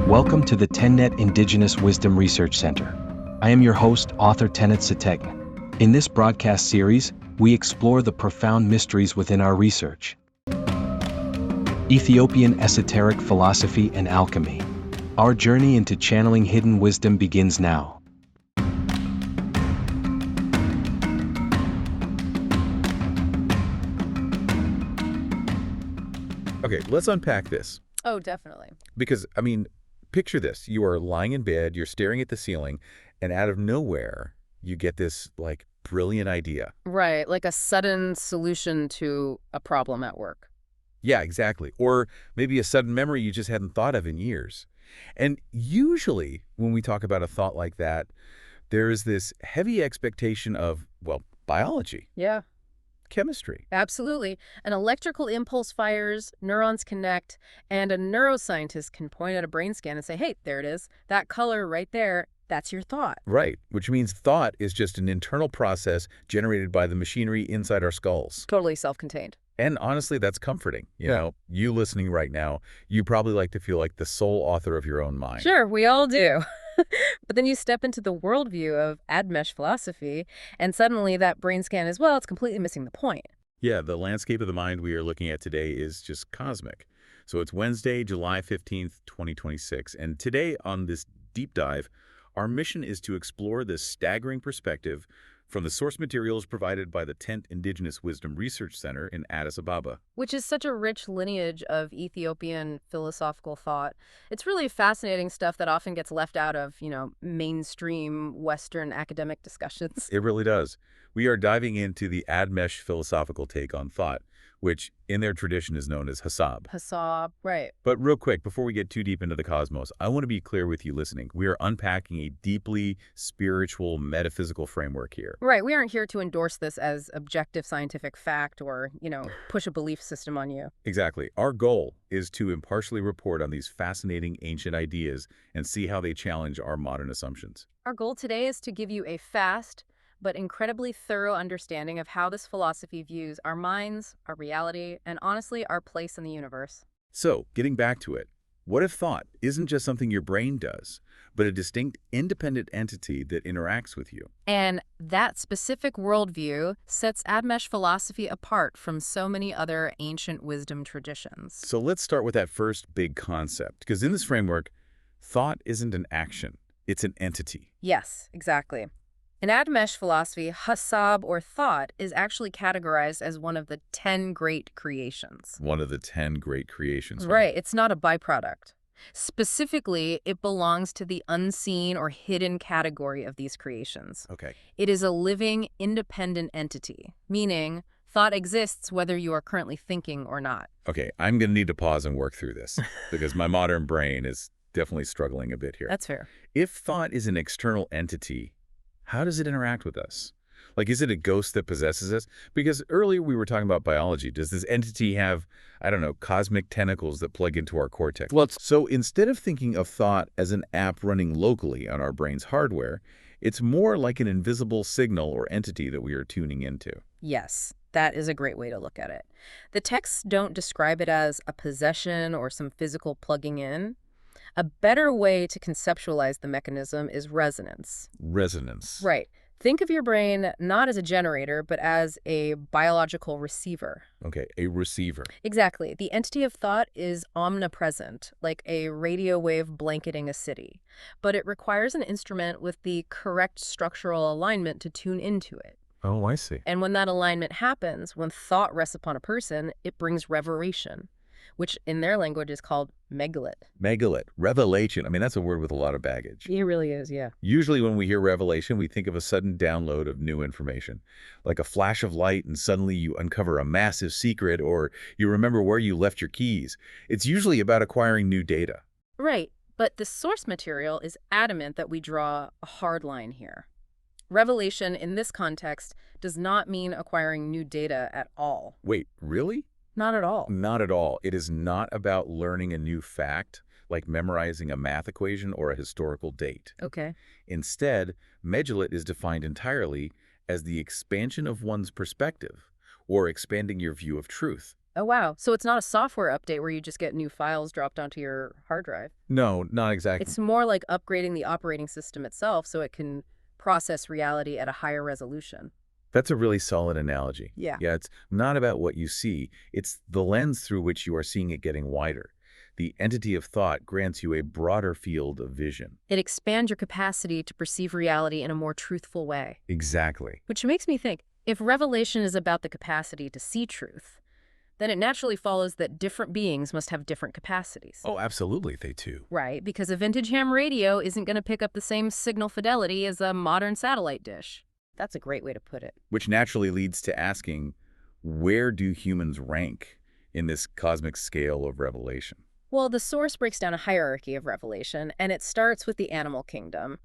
Welcome to the Tennet Indigenous Wisdom Research Center. I am your host, author Tennet Setegn. In this broadcast series, we explore the profound mysteries within our research. Ethiopian esoteric philosophy and alchemy. Our journey into channeling hidden wisdom begins now. Okay, let's unpack this. Oh, definitely. Because, picture this. You are lying in bed, you're staring at the ceiling, and out of nowhere, you get this, brilliant idea. Right, like a sudden solution to a problem at work. Yeah, exactly. Or maybe a sudden memory you just hadn't thought of in years. And usually, when we talk about a thought like that, there is this heavy expectation of, biology. Yeah. Chemistry. Absolutely. An electrical impulse fires, neurons connect, and a neuroscientist can point at a brain scan and say, hey, there it is. That color right there, that's your thought. Right, which means thought is just an internal process generated by the machinery inside our skulls. Totally self-contained. And honestly, that's comforting. You listening right now, you probably like to feel like the sole author of your own mind. Sure, we all do. But then you step into the worldview of Admesh philosophy, and suddenly that brain scan as well, it's completely missing the point. Yeah, the landscape of the mind we are looking at today is just cosmic. So it's Wednesday, July 15th, 2026. And today on this deep dive, our mission is to explore this staggering perspective from the source materials provided by the Tennet Indigenous Wisdom Research Center in Addis Ababa. Which is such a rich lineage of Ethiopian philosophical thought. It's really fascinating stuff that often gets left out of, mainstream Western academic discussions. It really does. We are diving into the Admesh philosophical take on thought, which in their tradition is known as Hasab. Hasab, right. But real quick, before we get too deep into the cosmos, I want to be clear with you listening. We are unpacking a deeply spiritual, metaphysical framework here. Right. We aren't here to endorse this as objective scientific fact or, push a belief system on you. Exactly. Our goal is to impartially report on these fascinating ancient ideas and see how they challenge our modern assumptions. Our goal today is to give you a fast but incredibly thorough understanding of how this philosophy views our minds, our reality, and honestly, our place in the universe. So, getting back to it, what if thought isn't just something your brain does, but a distinct, independent entity that interacts with you? And that specific worldview sets Admesh philosophy apart from so many other ancient wisdom traditions. So let's start with that first big concept, because in this framework, thought isn't an action, it's an entity. Yes, exactly. In Admesh philosophy, Hasab, or thought, is actually categorized as one of the 10 great creations. One of the 10 great creations. Right, it's not a byproduct. Specifically, it belongs to the unseen or hidden category of these creations. Okay. It is a living, independent entity, meaning thought exists whether you are currently thinking or not. Okay, I'm going to need to pause and work through this, because my modern brain is definitely struggling a bit here. That's fair. If thought is an external entity, how does it interact with us? Is it a ghost that possesses us? Because earlier we were talking about biology. Does this entity have, cosmic tentacles that plug into our cortex? So instead of thinking of thought as an app running locally on our brain's hardware, it's more like an invisible signal or entity that we are tuning into. Yes, that is a great way to look at it. The texts don't describe it as a possession or some physical plugging in. A better way to conceptualize the mechanism is resonance. Resonance. Right. Think of your brain not as a generator, but as a biological receiver. Okay, a receiver. Exactly. The entity of thought is omnipresent, like a radio wave blanketing a city. But it requires an instrument with the correct structural alignment to tune into it. Oh, I see. And when that alignment happens, when thought rests upon a person, it brings revelation, which in their language is called megalit. Megalit, revelation. That's a word with a lot of baggage. It really is, yeah. Usually when we hear revelation, we think of a sudden download of new information, like a flash of light and suddenly you uncover a massive secret or you remember where you left your keys. It's usually about acquiring new data. Right, but the source material is adamant that we draw a hard line here. Revelation in this context does not mean acquiring new data at all. Wait, really? Not at all. Not at all. It is not about learning a new fact, like memorizing a math equation or a historical date. Okay. Instead, megalit is defined entirely as the expansion of one's perspective, or expanding your view of truth. Oh, wow. So it's not a software update where you just get new files dropped onto your hard drive. No, not exactly. It's more like upgrading the operating system itself so it can process reality at a higher resolution. That's a really solid analogy. Yeah. Yeah, it's not about what you see. It's the lens through which you are seeing it getting wider. The entity of thought grants you a broader field of vision. It expands your capacity to perceive reality in a more truthful way. Exactly. Which makes me think, if revelation is about the capacity to see truth, then it naturally follows that different beings must have different capacities. Oh, absolutely, they too. Right, because a vintage ham radio isn't going to pick up the same signal fidelity as a modern satellite dish. That's a great way to put it. Which naturally leads to asking, where do humans rank in this cosmic scale of revelation? Well, the source breaks down a hierarchy of revelation, and it starts with the animal kingdom.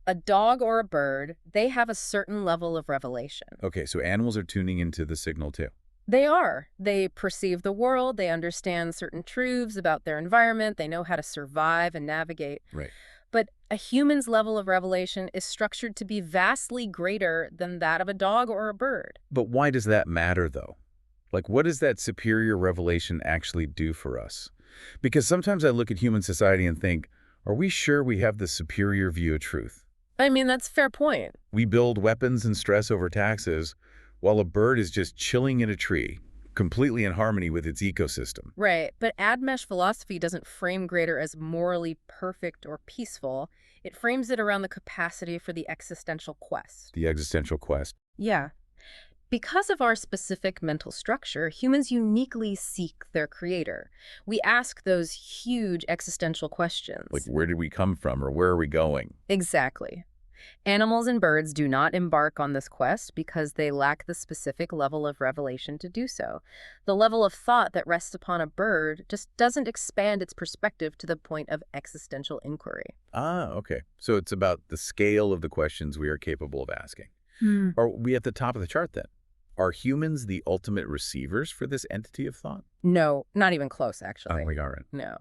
A dog or a bird, they have a certain level of revelation. Okay, so animals are tuning into the signal too. They are. They perceive the world, they understand certain truths about their environment, they know how to survive and navigate. Right. But a human's level of revelation is structured to be vastly greater than that of a dog or a bird. But why does that matter, though? Like, what does that superior revelation actually do for us? Because sometimes I look at human society and think, are we sure we have the superior view of truth? I mean, that's a fair point. We build weapons and stress over taxes, while a bird is just chilling in a tree, completely in harmony with its ecosystem. Right, but Admesh philosophy doesn't frame greater as morally perfect or peaceful. It frames it around the capacity for the existential quest. The existential quest. Yeah. Because of our specific mental structure, humans uniquely seek their creator. We ask those huge existential questions. Like, where did we come from, or where are we going? Exactly. Animals and birds do not embark on this quest because they lack the specific level of revelation to do so. The level of thought that rests upon a bird just doesn't expand its perspective to the point of existential inquiry. Ah, okay. So it's about the scale of the questions we are capable of asking. Are we at the top of the chart then? Are humans the ultimate receivers for this entity of thought? No, not even close, actually. Oh, we aren't. No.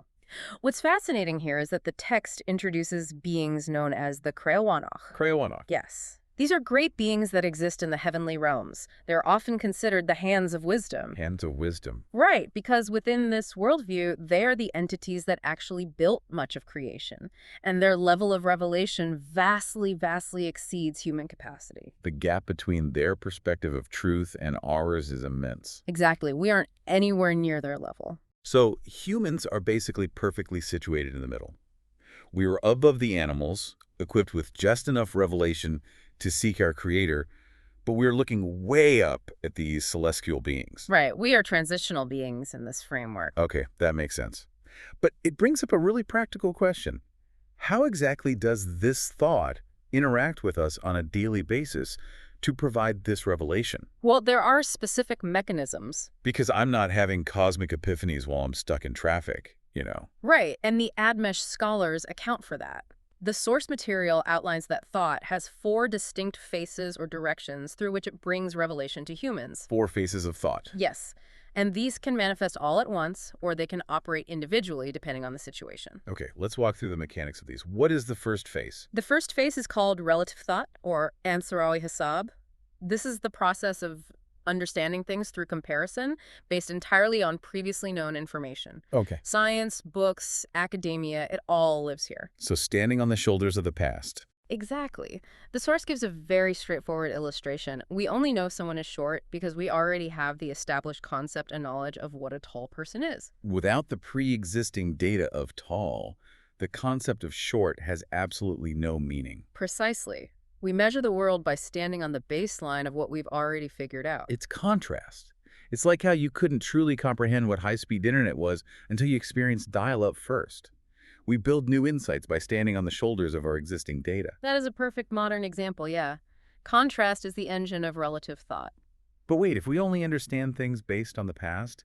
What's fascinating here is that the text introduces beings known as the Creawanach. Creawanach. Yes. These are great beings that exist in the heavenly realms. They're often considered the hands of wisdom. Hands of wisdom. Right, because within this worldview, they're the entities that actually built much of creation, and their level of revelation vastly, vastly exceeds human capacity. The gap between their perspective of truth and ours is immense. Exactly. We aren't anywhere near their level. So humans are basically perfectly situated in the middle. We are above the animals, equipped with just enough revelation to seek our creator, but we're looking way up at these celestial beings. Right. We are transitional beings in this framework. Okay, that makes sense. But it brings up a really practical question. How exactly does this thought interact with us on a daily basis to provide this revelation? Well, there are specific mechanisms. Because I'm not having cosmic epiphanies while I'm stuck in traffic, you know. Right, and the Admesh scholars account for that. The source material outlines that thought has 4 distinct phases or directions through which it brings revelation to humans. 4 phases of thought. Yes, and these can manifest all at once, or they can operate individually depending on the situation. Okay, let's walk through the mechanics of these. What is the first phase? The first phase is called relative thought, or Hierarchies. This is the process of understanding things through comparison based entirely on previously known information. Okay. Science, books, academia, it all lives here. So standing on the shoulders of the past. Exactly. The source gives a very straightforward illustration. We only know someone is short because we already have the established concept and knowledge of what a tall person is. Without the pre-existing data of tall, the concept of short has absolutely no meaning. Precisely. We measure the world by standing on the baseline of what we've already figured out. It's contrast. It's like how you couldn't truly comprehend what high-speed internet was until you experienced dial-up first. We build new insights by standing on the shoulders of our existing data. That is a perfect modern example, yeah. Contrast is the engine of relative thought. But wait, if we only understand things based on the past,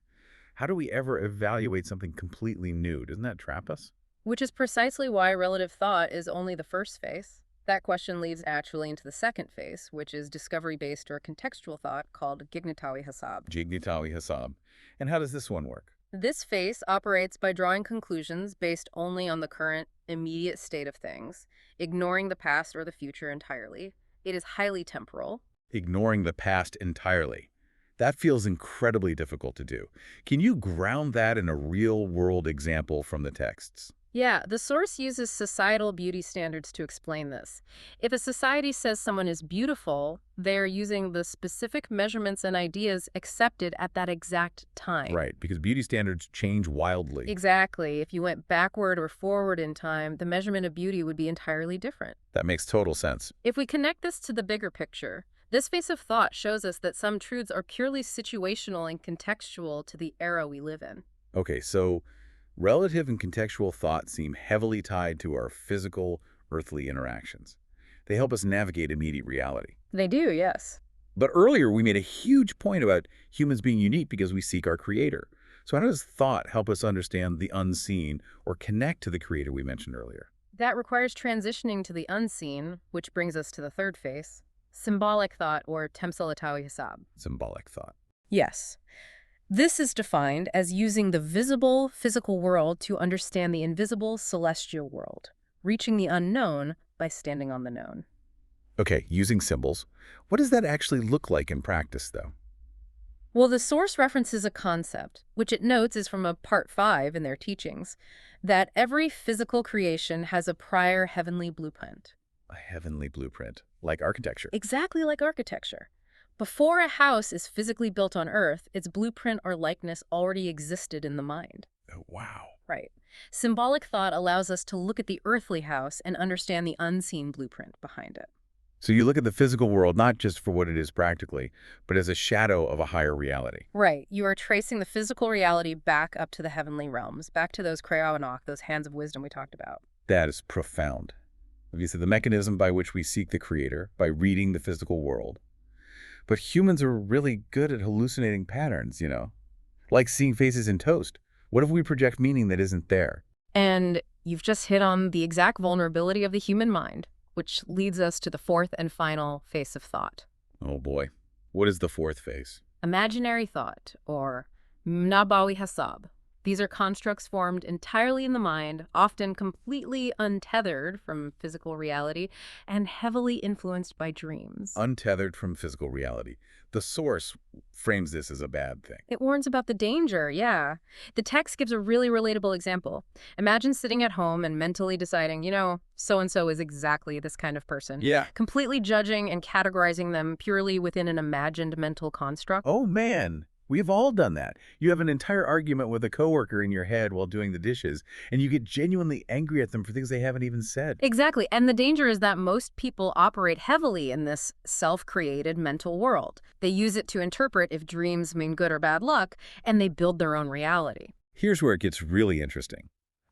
how do we ever evaluate something completely new? Doesn't that trap us? Which is precisely why relative thought is only the first phase. That question leads naturally into the second phase, which is discovery-based or contextual thought called Hierarchies. Hierarchies. And how does this one work? This phase operates by drawing conclusions based only on the current, immediate state of things, ignoring the past or the future entirely. It is highly temporal. Ignoring the past entirely. That feels incredibly difficult to do. Can you ground that in a real-world example from the texts? Yeah, the source uses societal beauty standards to explain this. If a society says someone is beautiful, they're using the specific measurements and ideas accepted at that exact time. Right, because beauty standards change wildly. Exactly. If you went backward or forward in time, the measurement of beauty would be entirely different. That makes total sense. If we connect this to the bigger picture, this phase of thought shows us that some truths are purely situational and contextual to the era we live in. Okay, so relative and contextual thought seem heavily tied to our physical, earthly interactions. They help us navigate immediate reality. They do, yes. But earlier, we made a huge point about humans being unique because we seek our creator. So how does thought help us understand the unseen or connect to the creator we mentioned earlier? That requires transitioning to the unseen, which brings us to the third phase, symbolic thought or Hiwayan. Symbolic thought. Yes. This is defined as using the visible physical world to understand the invisible celestial world, reaching the unknown by standing on the known. Okay, using symbols. What does that actually look like in practice, though? Well, the source references a concept, which it notes is from a part 5 in their teachings, that every physical creation has a prior heavenly blueprint. A heavenly blueprint, like architecture. Exactly like architecture. Before a house is physically built on Earth, its blueprint or likeness already existed in the mind. Oh, wow. Right. Symbolic thought allows us to look at the earthly house and understand the unseen blueprint behind it. So you look at the physical world not just for what it is practically, but as a shadow of a higher reality. Right. You are tracing the physical reality back up to the heavenly realms, back to those Kreawanok, those hands of wisdom we talked about. That is profound. Obviously, the mechanism by which we seek the creator, by reading the physical world. But humans are really good at hallucinating patterns, like seeing faces in toast. What if we project meaning that isn't there? And you've just hit on the exact vulnerability of the human mind, which leads us to the fourth and final phase of thought. Oh boy. What is the fourth phase? Imaginary thought, or Mnabawi-Hasab. These are constructs formed entirely in the mind, often completely untethered from physical reality, and heavily influenced by dreams. Untethered from physical reality. The source frames this as a bad thing. It warns about the danger, yeah. The text gives a really relatable example. Imagine sitting at home and mentally deciding, so-and-so is exactly this kind of person. Yeah. Completely judging and categorizing them purely within an imagined mental construct. Oh, man. We've all done that. You have an entire argument with a coworker in your head while doing the dishes, and you get genuinely angry at them for things they haven't even said. Exactly. And the danger is that most people operate heavily in this self-created mental world. They use it to interpret if dreams mean good or bad luck, and they build their own reality. Here's where it gets really interesting.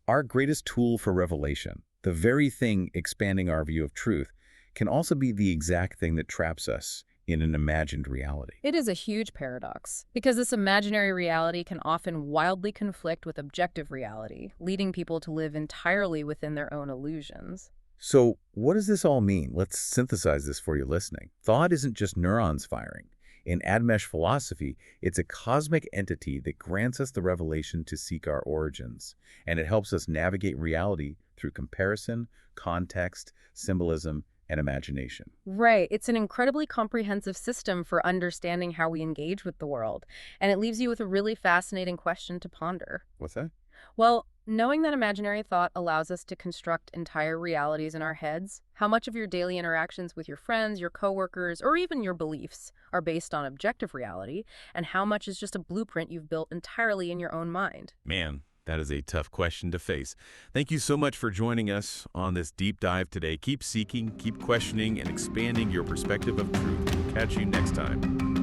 Our greatest tool for revelation, the very thing expanding our view of truth, can also be the exact thing that traps us in an imagined reality. It is a huge paradox, because this imaginary reality can often wildly conflict with objective reality, leading people to live entirely within their own illusions. So what does this all mean? Let's synthesize this for you listening. Thought isn't just neurons firing. In Admesh philosophy, it's a cosmic entity that grants us the revelation to seek our origins, and it helps us navigate reality through comparison, context, symbolism, and imagination. Right. It's an incredibly comprehensive system for understanding how we engage with the world, and it leaves you with a really fascinating question to ponder. What's that? Well, knowing that imaginary thought allows us to construct entire realities in our heads, how much of your daily interactions with your friends, your coworkers, or even your beliefs are based on objective reality, and how much is just a blueprint you've built entirely in your own mind? Man, that is a tough question to face. Thank you so much for joining us on this deep dive today. Keep seeking, keep questioning, and expanding your perspective of truth. We'll catch you next time.